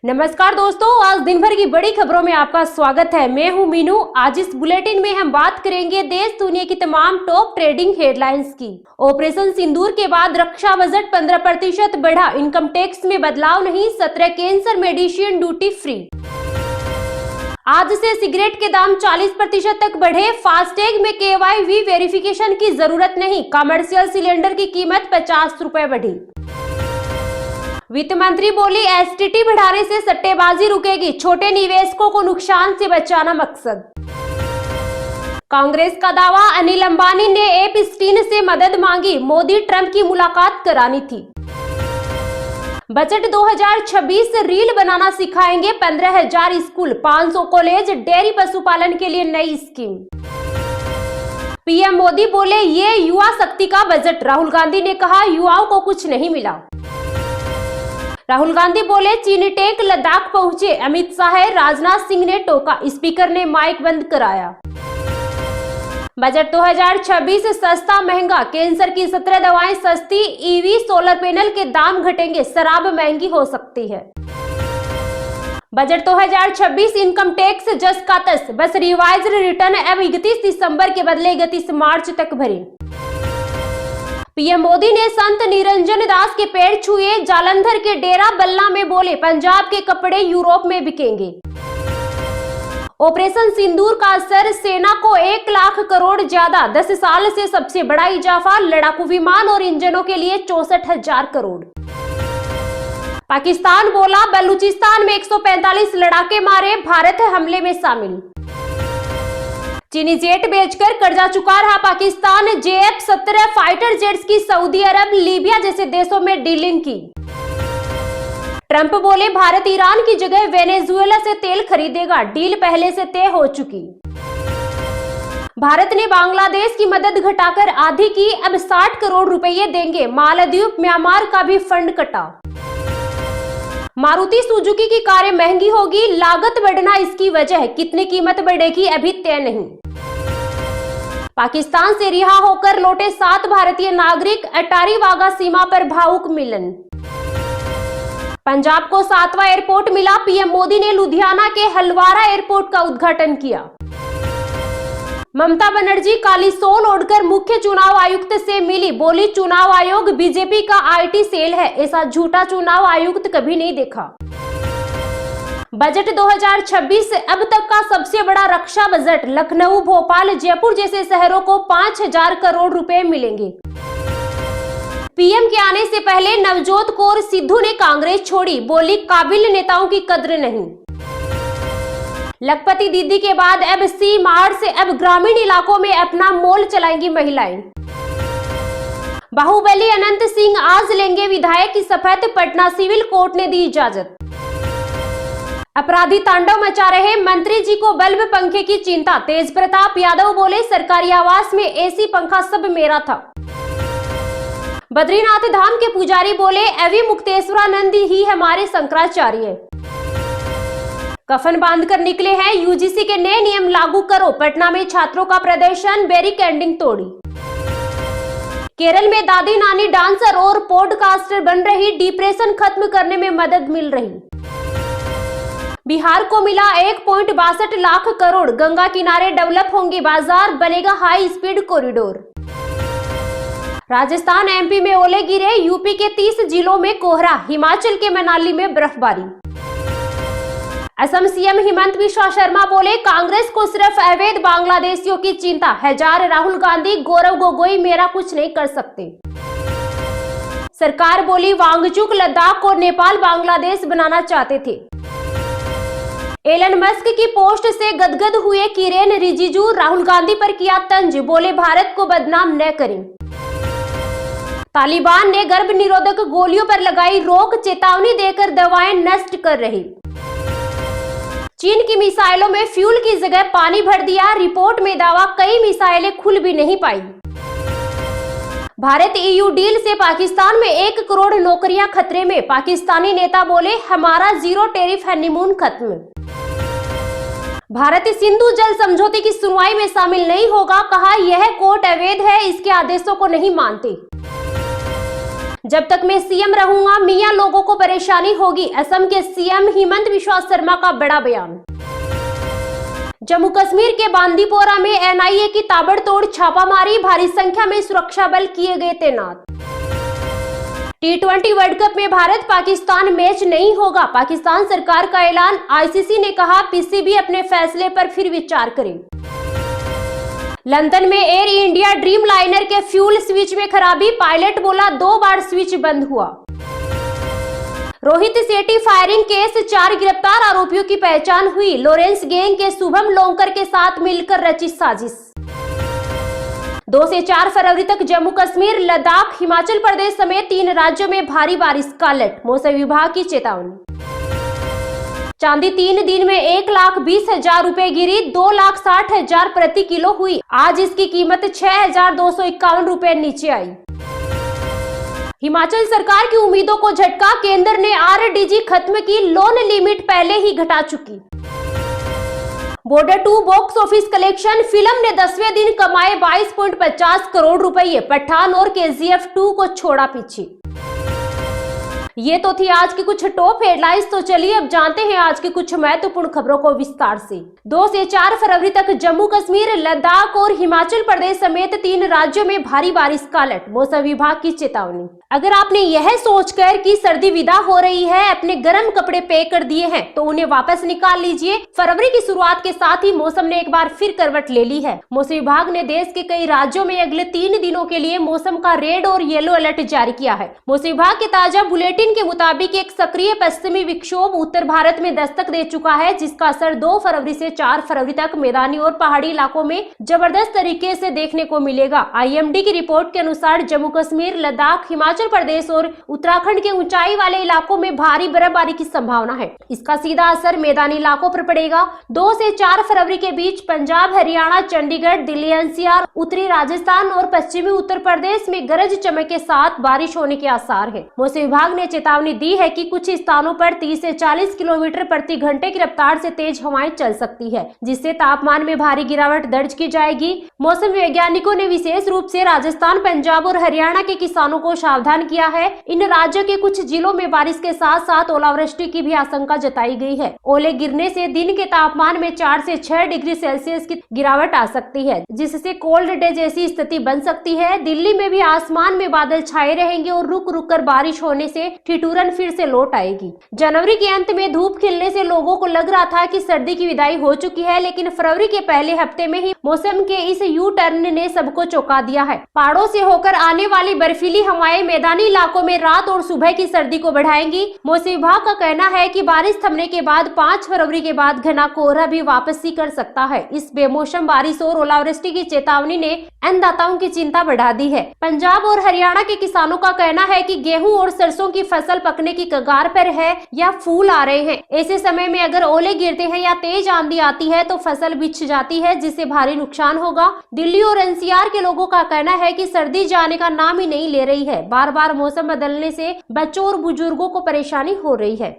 नमस्कार दोस्तों, आज दिन भर की बड़ी खबरों में आपका स्वागत है। मैं हूं मीनू। आज इस बुलेटिन में हम बात करेंगे देश दुनिया की तमाम टॉप ट्रेडिंग हेडलाइंस की। ऑपरेशन सिंदूर के बाद रक्षा बजट 15% बढ़ा, इनकम टैक्स में बदलाव नहीं, 17 कैंसर मेडिसिन ड्यूटी फ्री। आज से सिगरेट के दाम 40% तक बढ़े, फास्टैग में KYV वेरिफिकेशन की जरूरत नहीं, कमर्शियल सिलेंडर की कीमत 50 रुपए बढ़ी। वित्त मंत्री बोली STT बढ़ाने से सट्टेबाजी रुकेगी, छोटे निवेशकों को नुकसान से बचाना मकसद। कांग्रेस का दावा, अनिल अंबानी ने एपस्टीन से मदद मांगी, मोदी ट्रंप की मुलाकात करानी थी। बजट 2026 रील बनाना सिखाएंगे 15,000 स्कूल, 500 कॉलेज, डेयरी पशुपालन के लिए नई स्कीम। PM मोदी बोले ये युवा शक्ति का बजट, राहुल गांधी ने कहा युवाओं को कुछ नहीं मिला। राहुल गांधी बोले चीनी टैंक लद्दाख पहुंचे, अमित शाह राजनाथ सिंह ने टोका, स्पीकर ने माइक बंद कराया। बजट 2026 सस्ता महंगा, कैंसर की 17 दवाएं सस्ती, EV सोलर पैनल के दाम घटेंगे, शराब महंगी हो सकती है। बजट 2026 इनकम टैक्स जस का तस, बस रिवाइज्ड रिटर्न अब 31 दिसंबर के बदले 31 मार्च तक भरें। PM मोदी ने संत निरंजन दास के पैर छुए, जालंधर के डेरा बल्ला में बोले पंजाब के कपड़े यूरोप में बिकेंगे। ऑपरेशन सिंदूर का असर, सेना को 1 लाख करोड़ ज्यादा, 10 साल से सबसे बड़ा इजाफा, लड़ाकू विमान और इंजनों के लिए 64,000 करोड़। पाकिस्तान बोला बलूचिस्तान में 145 लड़ाके मारे, भारत हमले में शामिल। चीनी जेट बेचकर कर्जा चुका रहा पाकिस्तान, JF-17 फाइटर जेट्स की सऊदी अरब, लीबिया जैसे देशों में डीलिंग की। ट्रंप बोले भारत ईरान की जगह वेनेजुएला से तेल खरीदेगा, डील पहले से तय हो चुकी। भारत ने बांग्लादेश की मदद घटाकर आधी की, अब 60 करोड़ रुपए देंगे, मालदीव म्यांमार का भी फंड कटा। मारुति सुजुकी की कारें महंगी होगी, लागत बढ़ना इसकी वजह, कितनी कीमत बढ़ेगी अभी तय नहीं। पाकिस्तान से रिहा होकर लौटे 7 भारतीय नागरिक, अटारी वाघा सीमा पर भावुक मिलन। पंजाब को 7वां एयरपोर्ट मिला, PM मोदी ने लुधियाना के हलवारा एयरपोर्ट का उद्घाटन किया। ममता बनर्जी काली सोल ओढ़कर मुख्य चुनाव आयुक्त से मिली, बोली चुनाव आयोग BJP का IT सेल है, ऐसा झूठा चुनाव आयुक्त कभी नहीं देखा। बजट 2026 अब तक का सबसे बड़ा रक्षा बजट, लखनऊ, भोपाल, जयपुर जैसे शहरों को 5,000 करोड़ रुपए मिलेंगे। PM के आने से पहले नवजोत कौर सिद्धू ने कांग्रेस छोड़ी, बोली काबिल नेताओं की कद्र नहीं। लखपति दीदी के बाद अब C-मार्ट से अब ग्रामीण इलाकों में अपना मॉल चलाएंगी महिलाएं। बाहुबली अनंत सिंह आज लेंगे विधायक की शपथ, पटना सिविल कोर्ट ने दी इजाजत। अपराधी तांडव मचा रहे, मंत्री जी को बल्ब पंखे की चिंता, तेज प्रताप यादव बोले सरकारी आवास में AC पंखा सब मेरा था। बद्रीनाथ धाम के पुजारी बोले अभी मुक्तेश्वरानंद ही हमारे शंकराचार्य। कफन बांधकर निकले हैं, UGC के नए नियम लागू करो, पटना में छात्रों का प्रदर्शन, बैरिकेडिंग तोड़ी। केरल में दादी नानी डांसर और पॉडकास्टर बन रही, डिप्रेशन खत्म करने में मदद मिल रही। बिहार को मिला 1.62 लाख करोड़, गंगा किनारे डेवलप होंगे बाजार, बनेगा high speed corridor. Rajasthan MP में ओले गिरे, यूपी के 30 जिलों में कोहरा, हिमाचल के मनाली में बर्फबारी। असम CM हिमंत बिश्वा शर्मा बोले कांग्रेस को सिर्फ अवैध बांग्लादेशियों की चिंता, हजार राहुल गांधी, गौरव गोगोई मेरा कुछ नहीं कर सकते। सरकार बोली वांगचुक लद्दाख को नेपाल बांग्लादेश बनाना चाहते थे। एलन मस्क की पोस्ट से गदगद हुए किरेन रिजिजू, राहुल गांधी पर किया तंज, बोले भारत को बदनाम न करें। तालिबान ने गर्भ निरोधक गोलियों पर लगाई रोक, चेतावनी देकर दवाएं नष्ट कर रही। चीन की मिसाइलों में फ्यूल की जगह पानी भर दिया, रिपोर्ट में दावा कई मिसाइलें खुल भी नहीं पाई। भारत EU डील से पाकिस्तान में 1 करोड़ नौकरियां खतरे में, पाकिस्तानी नेता बोले हमारा जीरो टैरिफ हनीमून खत्म। भारत सिंधु जल समझौते की सुनवाई में शामिल नहीं होगा, कहा यह कोर्ट अवैध है, इसके आदेशों को नहीं मानते। जब तक मैं सीएम रहूंगा मियां लोगों को परेशानी होगी, असम के सीएम हेमंत बिस्वा शर्मा का बड़ा बयान। जम्मू कश्मीर के बांदीपोरा में एनआईए की ताबड़तोड़ छापामारी, भारी संख्या में सुरक्षा बल किए गए तैनात। T20 वर्ल्ड कप में भारत पाकिस्तान मैच नहीं होगा, पाकिस्तान सरकार का ऐलान। आईसीसी ने कहा पीसीबी अपने फैसले पर फिर विचार करे। लंदन में एयर इंडिया ड्रीम लाइनर के फ्यूल स्विच में खराबी, पायलट बोला 2 बार स्विच बंद हुआ। रोहित सेठी फायरिंग केस, 4 गिरफ्तार आरोपियों की पहचान हुई। लॉरेंस गैंग के शुभम लोंकर के साथ मिलकर रची साजिश। 2 से 4 फरवरी तक जम्मू कश्मीर, लद्दाख, हिमाचल प्रदेश समेत 3 राज्यों में भारी बारिश का अलर्ट, मौसम विभाग की चेतावनी। चांदी 3 दिन में 1,20,000 रुपए गिरी, 2,60,000 प्रति किलो हुई। आज इसकी कीमत 6,251 रुपए नीचे आई। हिमाचल सरकार की उम्मीदों को झटका, केंद्र ने आरडीजी खत्म की, लोन लिमिट पहले ही घटा चुकी। Border 2 box office collection, film ने 10वें दिन कमाए 22.50 करोड़ रुपए, पठान और केजीएफ 2 को छोड़ा पीछे। ये तो थी आज की कुछ टॉप हेडलाइंस। तो चलिए अब जानते हैं आज की कुछ महत्वपूर्ण खबरों को विस्तार से। 2 से 4 फरवरी तक जम्मू कश्मीर, लद्दाख और हिमाचल प्रदेश समेत 3 राज्यों में भारी बारिश का अलर्ट, मौसम विभाग की चेतावनी। अगर आपने यह सोचकर कि सर्दी विदा हो रही है अपने गर्म कपड़े पैक कर दिए हैं तो उन्हें वापस निकाल लीजिए। फरवरी की शुरुआत के साथ ही मौसम ने एक बार फिर करवट ले ली है। मौसम विभाग ने देश के कई राज्यों में अगले 3 दिनों के लिए मौसम का रेड और येलो अलर्ट जारी किया है। मौसम विभाग के ताजा बुलेटिन के मुताबिक एक सक्रिय पश्चिमी विक्षोभ उत्तर भारत में दस्तक दे चुका है, जिसका असर 2 फरवरी से 4 फरवरी तक मैदानी और पहाड़ी इलाकों में जबरदस्त तरीके से देखने को मिलेगा। आईएमडी की रिपोर्ट के अनुसार जम्मू कश्मीर, लद्दाख, हिमाचल प्रदेश और उत्तराखंड के ऊंचाई वाले इलाकों में भारी बर्फबारी की संभावना है। इसका सीधा असर मैदानी इलाकों पर पड़ेगा। 2 से 4 फरवरी के बीच पंजाब, हरियाणा, चंडीगढ़, दिल्ली एनसीआर, उत्तरी राजस्थान और पश्चिमी उत्तर प्रदेश में गरज चमक के साथ बारिश होने के आसार है। मौसम विभाग ने चेतावनी दी है कि कुछ स्थानों पर 30 से 40 किलोमीटर प्रति घंटे की रफ्तार से तेज हवाएं चल सकती है, जिससे तापमान में भारी गिरावट दर्ज की जाएगी। मौसम वैज्ञानिकों ने विशेष रूप से राजस्थान, पंजाब और हरियाणा के किसानों को सावधान किया है। इन राज्यों के कुछ जिलों में बारिश के साथ साथ ओलावृष्टि की भी आशंका जताई गई है। ओले गिरने से दिन के तापमान में 4 से 6 डिग्री सेल्सियस की गिरावट आ सकती है, जिससे कोल्ड डे जैसी स्थिति बन सकती है। दिल्ली में भी आसमान में बादल छाए रहेंगे और रुक रुक कर बारिश होने से ठिठुरन फिर से लौट आएगी। जनवरी के अंत में धूप खिलने से लोगों को लग रहा था कि सर्दी की विदाई हो चुकी है, लेकिन फरवरी के पहले हफ्ते में ही मौसम के इस यू टर्न ने सबको चौंका दिया है। पहाड़ों से होकर आने वाली बर्फीली हवाएं मैदानी इलाकों में रात और सुबह की सर्दी को बढ़ाएंगी। मौसम विभाग का कहना है कि बारिश थमने के बाद 5 फरवरी के बाद घना कोहरा भी वापसी कर सकता है। इस बेमौसम बारिश और ओलावृष्टि की चेतावनी ने अन्नदाताओं की चिंता बढ़ा दी है। पंजाब और हरियाणा के किसानों का कहना है कि गेहूं और सरसों की फसल पकने की कगार पर है या फूल आ रहे हैं। ऐसे समय में अगर ओले गिरते हैं या तेज आंधी आती है तो फसल बिछ जाती है, जिससे भारी नुकसान होगा। दिल्ली और एनसीआर के लोगों का कहना है कि सर्दी जाने का नाम ही नहीं ले रही है। बार बार मौसम बदलने से बच्चों और बुजुर्गों को परेशानी हो रही है।